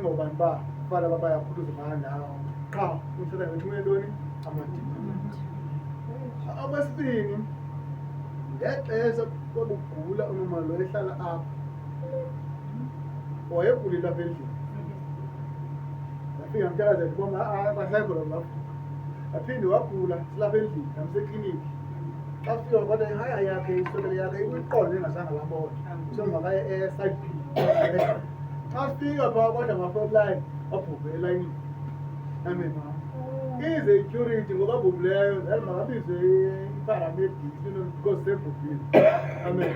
ngobani ba fala bayakhuluzana nawo cha umsebenzi wethu uyentoni amadimoni abasibini ngexesha kokugula unoma lo ehlala apha wayegulile apha endlini yafika mtala zethu bona abasekho lapho aphinde wagula silapha endlini namsekliniki xa fika kodwa ihaya yakhe isokele yakhe iqonde engazange labona somakaye e-side p xa sifika phaa kodwa ngafrontline wabhubhe elayinini amen i-security ngoba bhubhileyo makabize i-paramedics because sebhubhile amen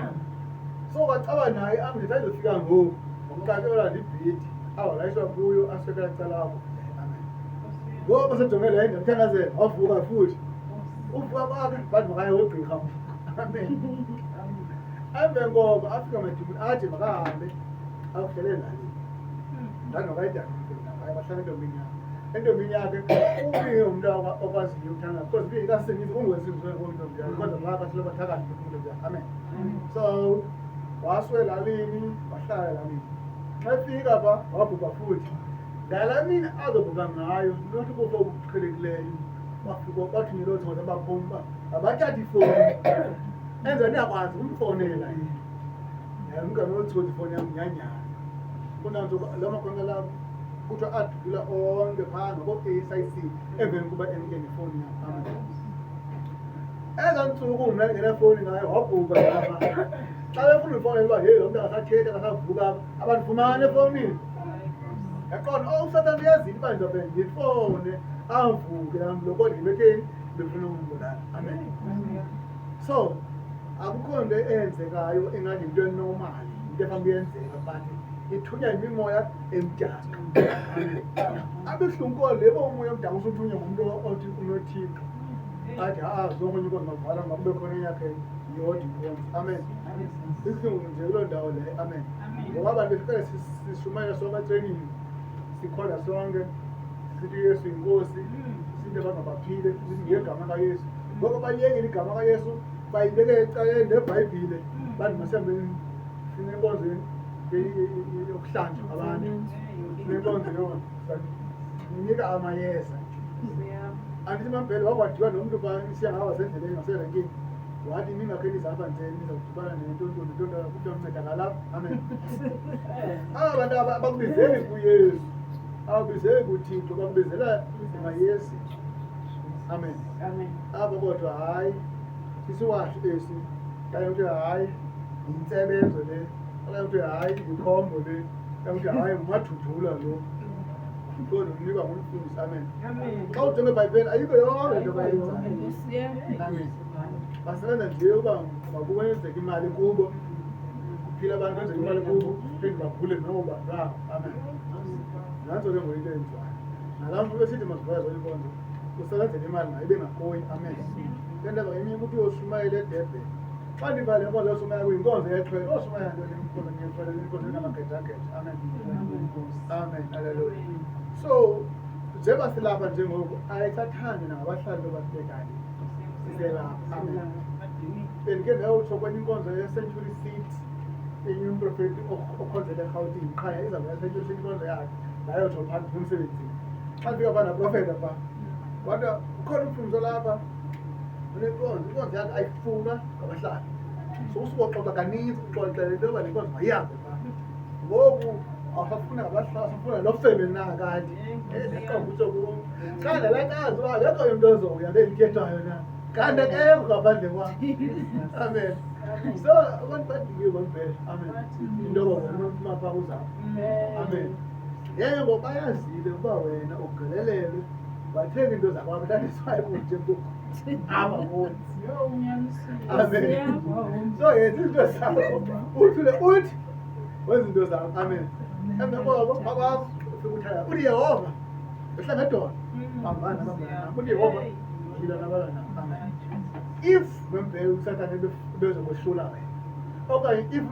so kwacaba naye ambulance ayizofika ngoku ngomqakelela ndibhidi awalayishwa kuyo asekela calapho amen ngoba sejongele yena mthandazela wavuka futhi uvuka kwakhe bathi makaye wegqirha amen emva koko afika amadimoni athi makahambe akuhlele nani ndanokayidaaaye bahlala entombini yakhe uye umntu okwaziyo ukuthanda because beyikasengizi kungowezintombi yakhe kodwa ngapha sile bathakathi bekumntombi yakhe amen so waswela lalini wahlala lalini xa efika pha wabhubha futhi ngala mini azobhubha ngayo nothi kufa okuqhelekileyo wafika bathi nilothoza abaphumi uba abathatha ifowuni enza niyakwazi umfowunela yena umnganolothoza ifowuni yam nyanyana kunanto la makhona la kuthiwa adlula onke phaa noko-ASIC emveni kuba enikene ifowuni yam ezantsuku mna ndingenefowuni ngayo wabhubha lapha xa befuna ifowunela uba heyi lo mntu akasathethi akasavuka abandifumane efowunini yaqonda usatana uyazile uba ndizobe ndifowune avuke nam loko ndibetheni ndifuna umbulala amen so akukho nto eyenzekayo engathi yinto enormali into efana uyenzeka but ithunywa yimimoya emdaka abehlungu lebo umoya omdaka usuthunywa ngumntu othi unothixo athi zonke inkosi mavala makube khona yakhe yodwa inkosi amen ihlungu nje kuloo ndawo leyo amen ngoba abantu besikele sishumayela sobatraining sikholwa sonke sithi uyesu yinkosi sithi abantu mabaphile sithi ngegama kayesu ngoko bayiyekile igama kayesu bayibeke ecaleni nebhayibhile bantu masembe sinenkonzo yokuhlanja abantu sinenkonzo ninika amayeza andithi mambhele wakwadiwa nomntu siya ngawa sendleleni ngaserenkini wathi ningakheli zihamba nje nizakudibana nentontonceda ngalapha amen aba bantu abakubizeli kuyesu ababizeli kuthixo bakubizela ngayesu amen aba kodwa hayi sisiwahli esi kanye ukuthi hayi yintsebenzo le kanye ukuthi hayi yikhombo le kanye ukuthi hayi ngumadudula lo kodwa unikwa ngumfundisi amen xa ujonge ebhayibheli ayikho yonke into bayenzayo amen basebenza nje uba makukwenzeka imali kubo kuphila abantu kwenzeka imali kubo phendi bagule noba rabo amen nanso ke ngoyinto enziwayo nalapho besithi masivayo inkonzo kusebenzela imali nayo bengakoyi amen lendaba yenye ukuthi uyoshumayela eDurban xa ndibale inkonzo yoshumayela kuyinkonzo yexhwele oshumayela nto inkonzo ngexhwele inkonzo enamagedageda amen amen haleluya so njengoba silapha njengoku ayisathandi nangabahlali bebasibekali siselapha amen bendike ndayotsho kwenye inkonzo ye-Century City enye umprofeti okhonzele eRhawutini qha izawuba ye-Century City inkonzo yakhe ndayotsho phantsi emsebenzini xa ndifika phaa naprofeta phaa kodwa ukhona umfundisi olapha inkonzo yakhe ayifuna ngabahlali so usukoxoxa kaninzi uxoxela into yoba nenkonzo mayihambe phaa ngoku awusafuna ngabahlali asafuna nofemeli nakati eqambutsho kuwo xa ndalakazi uba akekho into ozoya lelithethwayo na kanti akekho ngaphandle kwam amen so abantu badingiwe bambhele amen into yoba mapha kuzapho amen yebo bayazile uba wena ugelelele watheni into zakwabo ndandiswayo kunje ngoku ababoni amen so yenza into zakho uthule uthi wenza into zakho amen emva koko bakwakho ufika uthaya uthi Yehova ehlala edona bambana uthi Yehova phila nabantwana amen if wembhele usathane bezokuhlula wena okanye if